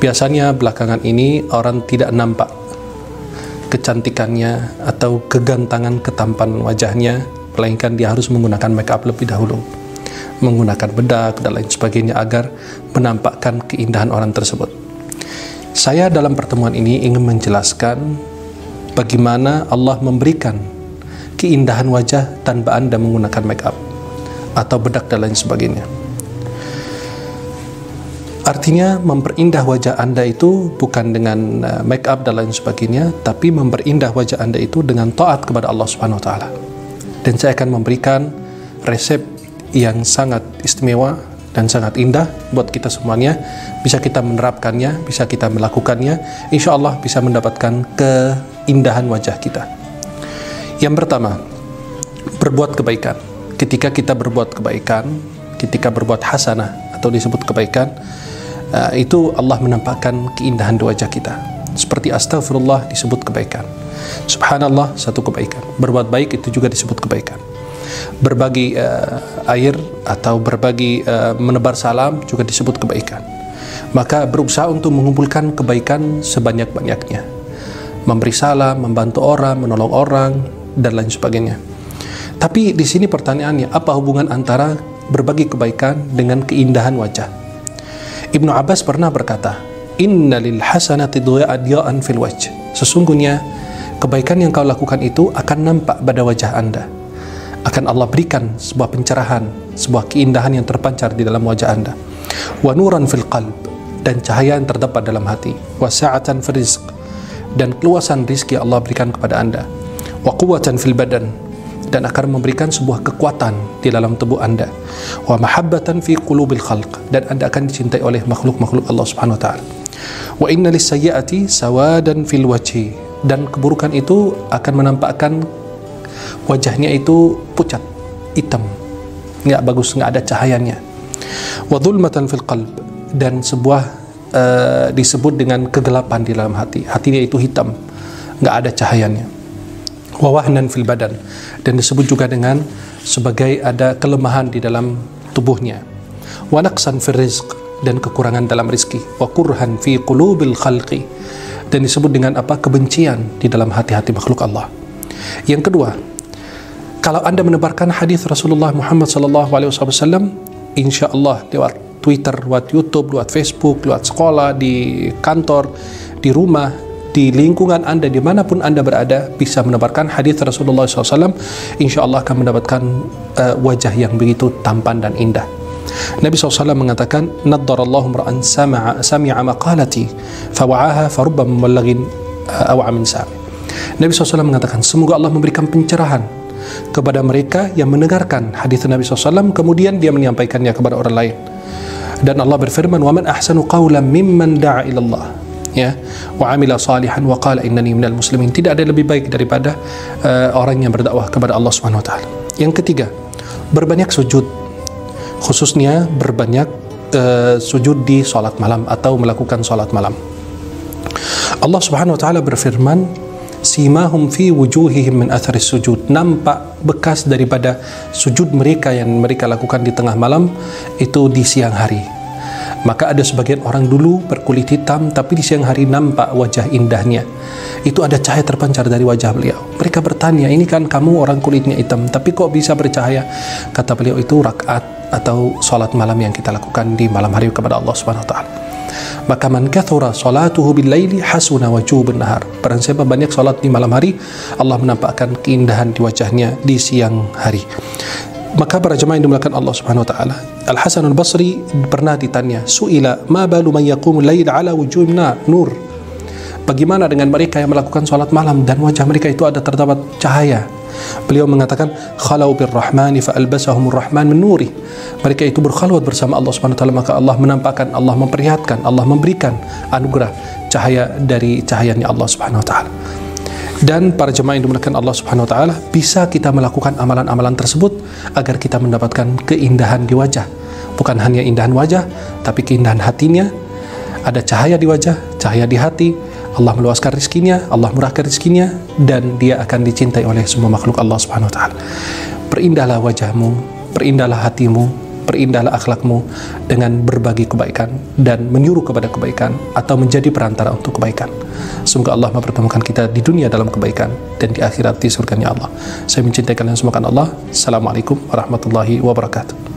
Biasanya belakangan ini orang tidak nampak kecantikannya atau kegantangan ketampanan wajahnya, melainkan dia harus menggunakan make up lebih dahulu, menggunakan bedak dan lain sebagainya agar menampakkan keindahan orang tersebut. Saya dalam pertemuan ini ingin menjelaskan bagaimana Allah memberikan keindahan wajah tanpa Anda menggunakan make up atau bedak dan lain sebagainya. Artinya memperindah wajah Anda itu bukan dengan make up dan lain sebagainya, tapi memperindah wajah Anda itu dengan taat kepada Allah Subhanahu wa taala. Dan saya akan memberikan resep yang sangat istimewa dan sangat indah buat kita semuanya. Bisa kita menerapkannya, bisa kita melakukannya, insya Allah bisa mendapatkan keindahan wajah kita. Yang pertama, berbuat kebaikan. Ketika kita berbuat kebaikan, ketika berbuat hasanah atau disebut kebaikan, itu Allah menampakkan keindahan di wajah kita. Seperti astagfirullah disebut kebaikan, subhanallah satu kebaikan, berbuat baik itu juga disebut kebaikan, berbagi air atau berbagi menebar salam juga disebut kebaikan. Maka berusaha untuk mengumpulkan kebaikan sebanyak-banyaknya, memberi salam, membantu orang, menolong orang dan lain sebagainya. Tapi di sini pertanyaannya, apa hubungan antara berbagi kebaikan dengan keindahan wajah? Ibnu Abbas pernah berkata, "Inna lil hasanati du'a'an fil wajh." Sesungguhnya kebaikan yang kau lakukan itu akan nampak pada wajah Anda. Akan Allah berikan sebuah pencerahan, sebuah keindahan yang terpancar di dalam wajah Anda. Wa nuran fil qalb, dan cahaya yang terdapat dalam hati. Wa sa'atan fil rizq, dan keluasan rizki Allah berikan kepada Anda. Wa quwwatan fil badan, dan akan memberikan sebuah kekuatan di dalam tubuh Anda. Wa mahabbatan fi qulubil khalq, dan Anda akan dicintai oleh makhluk-makhluk Allah Subhanahu wa taala. Wa inna lis-sayyi'ati sawadan fil wajhi, dan keburukan itu akan menampakkan wajahnya itu pucat, hitam, nggak bagus, nggak ada cahayanya. Wa dhulmatan fil qalb, dan sebuah disebut dengan kegelapan di dalam hati, hatinya itu hitam, nggak ada cahayanya. Wa wahnan fil badan, dan disebut juga dengan sebagai ada kelemahan di dalam tubuhnya. Wa naqsan fil rizq, dan kekurangan dalam rizki. Wa kurhan fi qulubil khalqi, dan disebut dengan apa? Kebencian di dalam hati-hati makhluk Allah. Yang kedua, kalau Anda menebarkan hadis Rasulullah Muhammad SAW, insya Allah lewat Twitter, lewat YouTube, lewat Facebook, lewat sekolah, di kantor, di rumah, di lingkungan Anda, dimanapun Anda berada, bisa menebarkan hadis Rasulullah SAW, insya Allah akan mendapatkan wajah yang begitu tampan dan indah. Nabi SAW mengatakan, "Naddarallahu mra'an sami'a maqalati fawa'aha farubba muballaghin aw'a min sami." Nabi SAW mengatakan, semoga Allah memberikan pencerahan kepada mereka yang mendengarkan hadis Nabi SAW, kemudian dia menyampaikannya kepada orang lain. Dan Allah berfirman, "Wa man ahsanu qawlan mimman da'a ila Allah, ya, wa amila salihan wa qala innani minal muslimin." Tidak ada lebih baik daripada orang yang berdakwah kepada Allah Subhanahu wa taala. Yang ketiga, berbanyak sujud, khususnya berbanyak sujud di salat malam atau melakukan salat malam. Allah Subhanahu wa taala berfirman, "Simahum fi wujuhihim min atharis sujud." Nampak bekas daripada sujud mereka yang mereka lakukan di tengah malam itu di siang hari. Maka ada sebagian orang dulu berkulit hitam, tapi di siang hari nampak wajah indahnya. Itu ada cahaya terpancar dari wajah beliau. Mereka bertanya, ini kan kamu orang kulitnya hitam, tapi kok bisa bercahaya? Kata beliau, itu rakaat atau salat malam yang kita lakukan di malam hari kepada Allah Subhanahu wa taala. Maka man kathura salatuhu bil laili hasuna wajhuhu bin nahar. Barang siapa banyak salat di malam hari, Allah menampakkan keindahan di wajahnya di siang hari. Maka para jemaah yang dimuliakan Allah Subhanahu wa taala, Al-Hasan Al-Basri pernah ditanya, "Su'ila ma balu man yaqumul lail ala wujuhim nur?" Bagaimana dengan mereka yang melakukan salat malam dan wajah mereka itu ada terdapat cahaya? Beliau mengatakan, "Khalau birrahmani fa albasahumur rahman min nuri." Mereka itu berkhalwat bersama Allah Subhanahu wa taala, maka Allah menampakkan, Allah memperlihatkan, Allah memberikan anugerah cahaya dari cahayanya Allah Subhanahu wa taala. Dan para jemaah yang dimuliakan Allah Subhanahu wa taala, bisa kita melakukan amalan-amalan tersebut agar kita mendapatkan keindahan di wajah. Bukan hanya indahan wajah, tapi keindahan hatinya. Ada cahaya di wajah, cahaya di hati. Allah meluaskan rizkinya, Allah murahkan rizkinya, dan dia akan dicintai oleh semua makhluk Allah Subhanahu wa taala. Perindahlah wajahmu, perindahlah hatimu, perindahlah akhlakmu dengan berbagi kebaikan dan menyuruh kepada kebaikan atau menjadi perantara untuk kebaikan. Semoga Allah mempertemukan kita di dunia dalam kebaikan dan di akhirat di surganya Allah. Saya mencintai kalian semua karena Allah. Assalamualaikum warahmatullahi wabarakatuh.